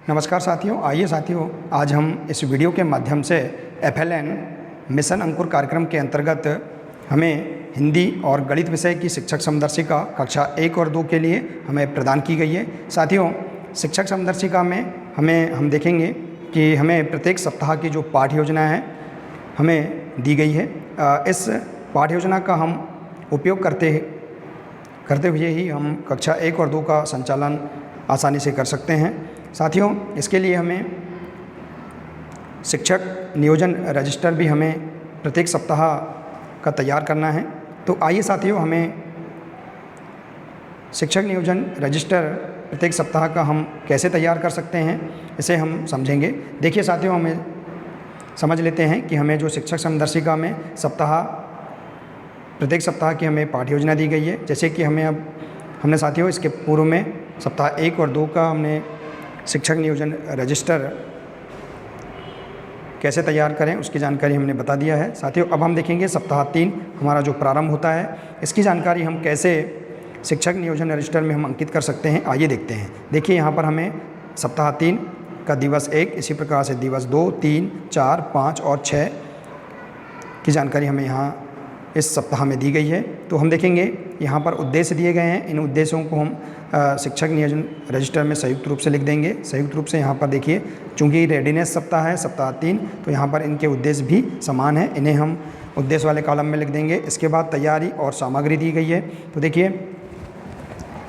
नमस्कार साथियों, आइए साथियों आज हम इस वीडियो के माध्यम से FLN मिशन अंकुर कार्यक्रम के अंतर्गत हमें हिंदी और गणित विषय की शिक्षक समदर्शिका कक्षा 1 और 2 के लिए हमें प्रदान की गई है। साथियों, शिक्षक समदर्शिका में हम देखेंगे कि हमें प्रत्येक सप्ताह की जो पाठ्य योजना है हमें दी गई है। इस पाठ्य योजना का हम उपयोग करते हुए ही हम कक्षा 1 और 2 का संचालन आसानी से कर सकते हैं। साथियों, इसके लिए हमें शिक्षक नियोजन रजिस्टर भी हमें प्रत्येक सप्ताह का तैयार करना है। तो आइए साथियों, हमें शिक्षक नियोजन रजिस्टर प्रत्येक सप्ताह का हम कैसे तैयार कर सकते हैं, इसे हम समझेंगे। देखिए साथियों, हमें समझ लेते हैं कि हमें जो शिक्षक समदर्शिका में प्रत्येक सप्ताह की हमें पाठ्य योजना दी गई है। जैसे कि हमने साथियों इसके पूर्व में सप्ताह 1 और 2 का हमने शिक्षक नियोजन रजिस्टर कैसे तैयार करें उसकी जानकारी हमने बता दिया है। साथियों, अब हम देखेंगे सप्ताह 3 हमारा जो प्रारंभ होता है, इसकी जानकारी हम कैसे शिक्षक नियोजन रजिस्टर में हम अंकित कर सकते हैं, आइए देखते हैं। देखिए यहाँ पर हमें सप्ताह 3 का दिवस 1, इसी प्रकार से दिवस 2, 3, 4, 5 और 6 की जानकारी हमें यहाँ इस सप्ताह में दी गई है। तो हम देखेंगे यहाँ पर उद्देश्य दिए गए हैं। इन उद्देश्यों को हम शिक्षक नियोजन रजिस्टर में संयुक्त रूप से लिख देंगे। संयुक्त रूप से यहाँ पर देखिए, चूँकि रेडीनेस सप्ताह है सप्ताह 3, तो यहाँ पर इनके उद्देश्य भी समान हैं, इन्हें हम उद्देश्य वाले कॉलम में लिख देंगे। इसके बाद तैयारी और सामग्री दी गई है। तो देखिए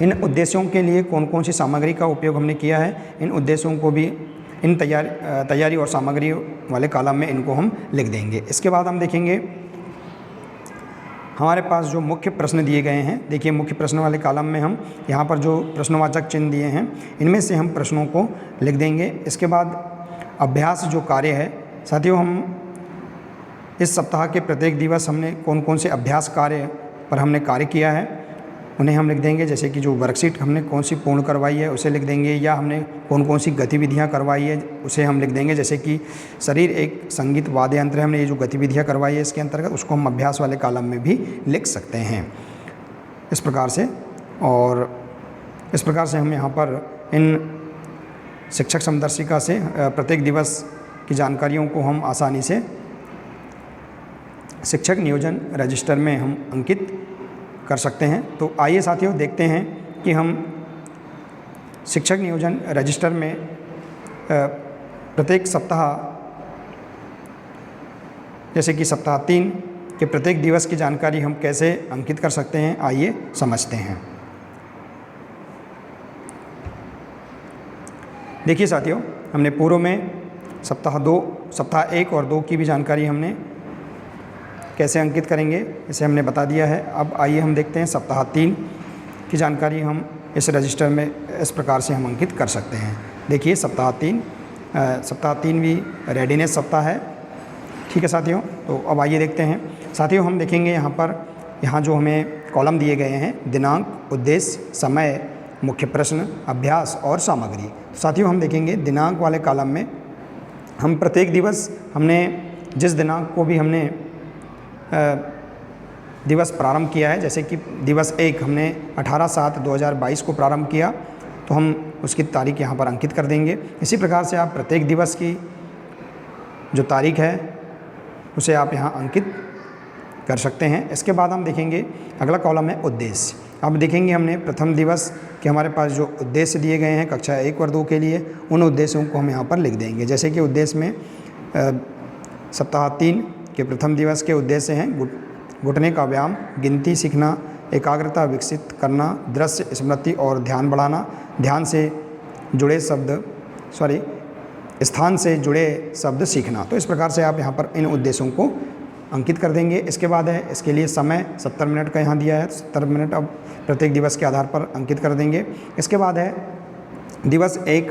इन उद्देश्यों के लिए कौन कौन सी सामग्री का उपयोग हमने किया है, इन उद्देश्यों को भी इन तैयारी और सामग्री वाले कॉलम में इनको हम लिख देंगे। इसके बाद हम देखेंगे हमारे पास जो मुख्य प्रश्न दिए गए हैं। देखिए मुख्य प्रश्न वाले कॉलम में हम यहाँ पर जो प्रश्नवाचक चिन्ह दिए हैं, इनमें से हम प्रश्नों को लिख देंगे। इसके बाद अभ्यास जो कार्य है, साथियों हम इस सप्ताह के प्रत्येक दिवस हमने कौन कौन से अभ्यास कार्य पर हमने कार्य किया है उन्हें हम लिख देंगे। जैसे कि जो वर्कशीट हमने कौन सी पूर्ण करवाई है उसे लिख देंगे, या हमने कौन कौन सी गतिविधियां करवाई है उसे हम लिख देंगे। जैसे कि शरीर एक संगीत वाद्य यंत्र है, हमने ये जो गतिविधियां करवाई है इसके अंतर्गत, उसको हम अभ्यास वाले कॉलम में भी लिख सकते हैं इस प्रकार से। और इस प्रकार से हम यहाँ पर इन शिक्षक समदर्शिका से प्रत्येक दिवस की जानकारियों को हम आसानी से शिक्षक नियोजन रजिस्टर में हम अंकित कर सकते हैं। तो आइए साथियों देखते हैं कि हम शिक्षक नियोजन रजिस्टर में प्रत्येक सप्ताह, जैसे कि सप्ताह 3 के प्रत्येक दिवस की जानकारी हम कैसे अंकित कर सकते हैं, आइए समझते हैं। देखिए साथियों, हमने पूर्व में सप्ताह 1 और 2 की भी जानकारी हमने कैसे अंकित करेंगे इसे हमने बता दिया है। अब आइए हम देखते हैं सप्ताह 3 की जानकारी हम इस रजिस्टर में इस प्रकार से हम अंकित कर सकते हैं। देखिए सप्ताह 3 भी रेडीनेस सप्ताह है, ठीक है साथियों। तो अब आइए देखते हैं। साथियों हम देखेंगे यहाँ जो हमें कॉलम दिए गए हैं, दिनांक, उद्देश्य, समय, मुख्य प्रश्न, अभ्यास और सामग्री। साथियों हम देखेंगे दिनांक वाले कॉलम में हम प्रत्येक दिवस हमने जिस दिनांक को भी हमने दिवस प्रारंभ किया है, जैसे कि दिवस 1 हमने 18/7/2022 को प्रारंभ किया, तो हम उसकी तारीख यहाँ पर अंकित कर देंगे। इसी प्रकार से आप प्रत्येक दिवस की जो तारीख है उसे आप यहाँ अंकित कर सकते हैं। इसके बाद हम देखेंगे अगला कॉलम है उद्देश्य। अब देखेंगे हमने प्रथम दिवस के हमारे पास जो उद्देश्य दिए गए हैं कक्षा 1 और 2 के लिए, उन उद्देश्यों को हम यहाँ पर लिख देंगे। जैसे कि उद्देश्य में सप्ताह 3 के प्रथम दिवस के उद्देश्य हैं घुटने का व्यायाम, गिनती सीखना, एकाग्रता विकसित करना, दृश्य स्मृति और ध्यान बढ़ाना, स्थान से जुड़े शब्द सीखना। तो इस प्रकार से आप यहाँ पर इन उद्देश्यों को अंकित कर देंगे। इसके बाद है इसके लिए समय 70 मिनट का यहाँ दिया है, 70 मिनट अब प्रत्येक दिवस के आधार पर अंकित कर देंगे। इसके बाद है दिवस 1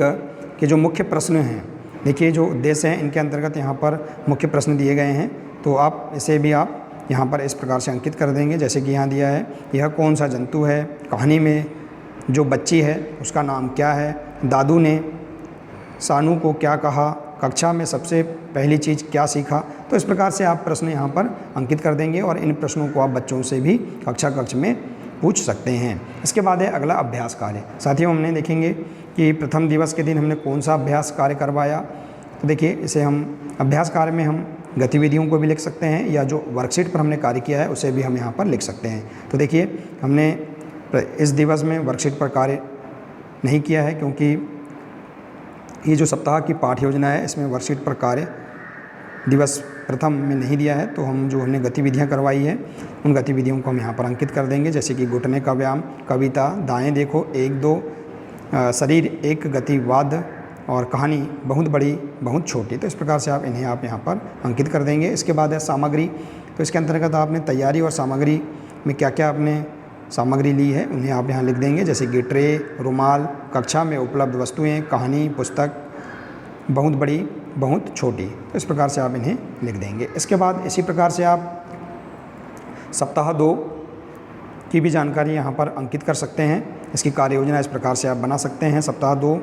के जो मुख्य प्रश्न हैं। देखिए जो उद्देश्य हैं इनके अंतर्गत यहाँ पर मुख्य प्रश्न दिए गए हैं, तो आप इसे भी आप यहाँ पर इस प्रकार से अंकित कर देंगे। जैसे कि यहाँ दिया है, यह कौन सा जंतु है, कहानी में जो बच्ची है उसका नाम क्या है, दादू ने सानू को क्या कहा, कक्षा में सबसे पहली चीज़ क्या सीखा। तो इस प्रकार से आप प्रश्न यहाँ पर अंकित कर देंगे और इन प्रश्नों को आप बच्चों से भी कक्षा में पूछ सकते हैं। इसके बाद है अगला अभ्यास कार्य। साथियों हमने देखेंगे कि प्रथम दिवस के दिन हमने कौन सा अभ्यास कार्य करवाया। तो देखिए, इसे हम अभ्यास कार्य में हम गतिविधियों को भी लिख सकते हैं या जो वर्कशीट पर हमने कार्य किया है उसे भी हम यहाँ पर लिख सकते हैं। तो देखिए, हमने इस दिवस में वर्कशीट पर कार्य नहीं किया है क्योंकि ये जो सप्ताह की पाठ योजना है इसमें वर्कशीट पर कार्य दिवस प्रथम में नहीं दिया है। तो हम जो हमने गतिविधियाँ करवाई है उन गतिविधियों को हम यहाँ पर अंकित कर देंगे, जैसे कि घुटने का व्यायाम, कविता, दाएँ देखो, 1-2, शरीर एक गतिवाद और कहानी बहुत बड़ी बहुत छोटी। तो इस प्रकार से आप इन्हें आप यहाँ पर अंकित कर देंगे। इसके बाद है सामग्री। तो इसके अंतर्गत आपने तैयारी और सामग्री में क्या क्या आपने सामग्री ली है उन्हें आप यहाँ लिख देंगे, जैसे कि ट्रे, रुमाल, कक्षा में उपलब्ध वस्तुएं, कहानी, पुस्तक, बहुत बड़ी बहुत छोटी। तो इस प्रकार से आप इन्हें लिख देंगे। इसके बाद इसी प्रकार से आप सप्ताह 2 की भी जानकारी यहाँ पर अंकित कर सकते हैं। इसकी कार्य योजना इस प्रकार से आप बना सकते हैं। सप्ताह 2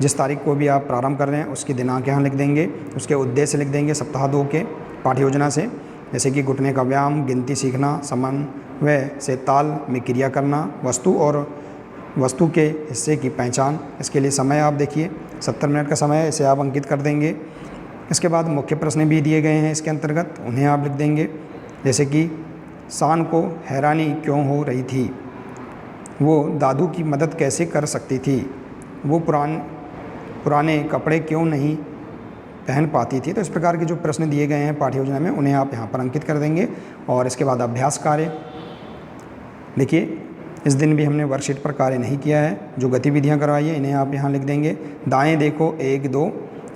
जिस तारीख को भी आप प्रारंभ कर रहे हैं उसकी दिनांक यहाँ लिख देंगे, उसके उद्देश्य लिख देंगे सप्ताह 2 के पाठ्य योजना से, जैसे कि घुटने का व्यायाम, गिनती सीखना, समन्वय से ताल में क्रिया करना, वस्तु और वस्तु के हिस्से की पहचान। इसके लिए समय आप देखिए 70 मिनट का समय है, इसे आप अंकित कर देंगे। इसके बाद मुख्य प्रश्न भी दिए गए हैं इसके अंतर्गत, उन्हें आप लिख देंगे, जैसे कि शान को हैरानी क्यों हो रही थी, वो दादू की मदद कैसे कर सकती थी, वो पुराने कपड़े क्यों नहीं पहन पाती थी। तो इस प्रकार के जो प्रश्न दिए गए हैं पाठ्य योजना में उन्हें आप यहाँ पर अंकित कर देंगे। और इसके बाद अभ्यास कार्य, देखिए इस दिन भी हमने वर्कशीट पर कार्य नहीं किया है, जो गतिविधियाँ करवाई है इन्हें आप यहाँ लिख देंगे। दाएँ देखो 1-2,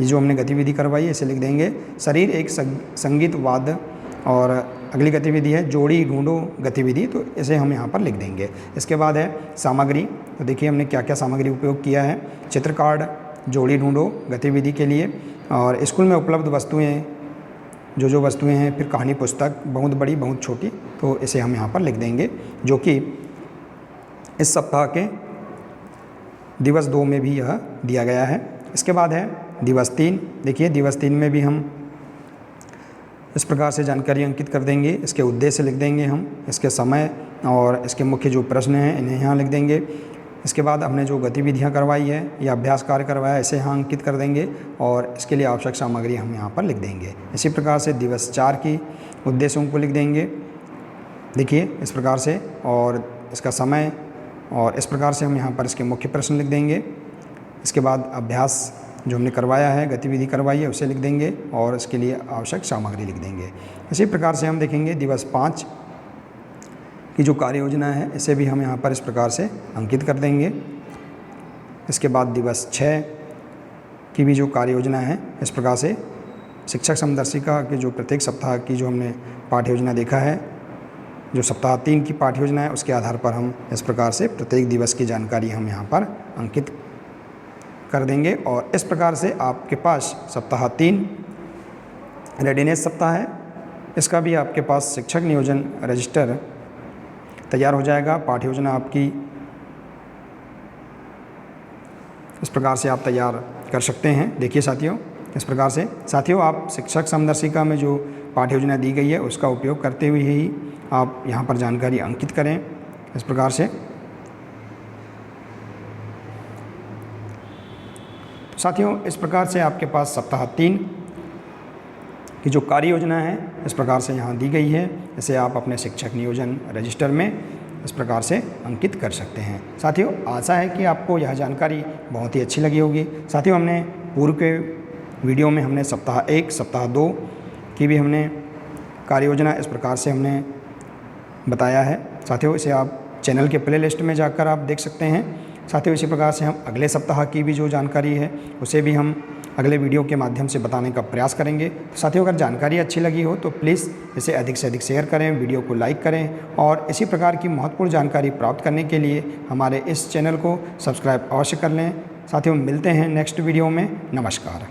ये जो हमने गतिविधि करवाई है इसे लिख देंगे। शरीर एक संगीत वाद्य, और अगली गतिविधि है जोड़ी ढूंढो गतिविधि, तो इसे हम यहाँ पर लिख देंगे। इसके बाद है सामग्री। तो देखिए हमने क्या क्या सामग्री उपयोग किया है, चित्र कार्ड, जोड़ी ढूंढो गतिविधि के लिए, और स्कूल में उपलब्ध वस्तुएं, जो वस्तुएं हैं, फिर कहानी पुस्तक, बहुत बड़ी बहुत छोटी, तो इसे हम यहाँ पर लिख देंगे, जो कि इस सप्ताह के दिवस 2 में भी यह दिया गया है। इसके बाद है दिवस 3। देखिए दिवस 3 में भी हम इस प्रकार से जानकारी अंकित कर देंगे। इसके उद्देश्य लिख देंगे हम, इसके समय और इसके मुख्य जो प्रश्न हैं इन्हें यहाँ लिख देंगे। इसके बाद हमने जो गतिविधियाँ करवाई है या अभ्यास कार्य करवाया है इसे यहाँ अंकित कर देंगे, और इसके लिए आवश्यक सामग्री हम यहाँ पर लिख देंगे। इसी प्रकार से दिवस 4 की उद्देश्यों को लिख देंगे, देखिए इस प्रकार से, और इसका समय, और इस प्रकार से हम यहाँ पर इसके मुख्य प्रश्न लिख देंगे। इसके बाद अभ्यास जो हमने करवाया है, गतिविधि करवाई है उसे लिख देंगे, और इसके लिए आवश्यक सामग्री लिख देंगे। इसी प्रकार से हम देखेंगे दिवस 5 की जो कार्य योजना है इसे भी हम यहाँ पर इस प्रकार से अंकित कर देंगे। इसके बाद दिवस 6 की भी जो कार्य योजना है इस प्रकार से शिक्षक समदर्शिका के जो प्रत्येक सप्ताह की जो हमने पाठ्य योजना देखा है, जो सप्ताह 3 की पाठ्य योजना है उसके आधार पर हम इस प्रकार से प्रत्येक दिवस की जानकारी हम यहाँ पर अंकित कर देंगे। और इस प्रकार से आपके पास सप्ताह 3 रेडीनेस सप्ताह है, इसका भी आपके पास शिक्षक नियोजन रजिस्टर तैयार हो जाएगा। पाठ्य योजना आपकी इस प्रकार से आप तैयार कर सकते हैं। देखिए साथियों, इस प्रकार से साथियों आप शिक्षक समदर्शिका में जो पाठ्य योजना दी गई है उसका उपयोग करते हुए ही आप यहाँ पर जानकारी अंकित करें इस प्रकार से। साथियों इस प्रकार से आपके पास सप्ताह 3 की जो कार्य योजना है इस प्रकार से यहाँ दी गई है, इसे आप अपने शिक्षक नियोजन रजिस्टर में इस प्रकार से अंकित कर सकते हैं। साथियों आशा है कि आपको यह जानकारी बहुत ही अच्छी लगी होगी। साथियों हमने पूर्व के वीडियो में हमने सप्ताह 1, सप्ताह 2 की भी हमने कार्य योजना इस प्रकार से हमने बताया है। साथियों इसे आप चैनल के प्लेलिस्ट में जाकर आप देख सकते हैं। साथियों इसी प्रकार से हम अगले सप्ताह की भी जो जानकारी है उसे भी हम अगले वीडियो के माध्यम से बताने का प्रयास करेंगे। तो साथियों अगर जानकारी अच्छी लगी हो तो प्लीज़ इसे अधिक से अधिक शेयर करें, वीडियो को लाइक करें, और इसी प्रकार की महत्वपूर्ण जानकारी प्राप्त करने के लिए हमारे इस चैनल को सब्सक्राइब अवश्य कर लें। साथियों मिलते हैं नेक्स्ट वीडियो में। नमस्कार।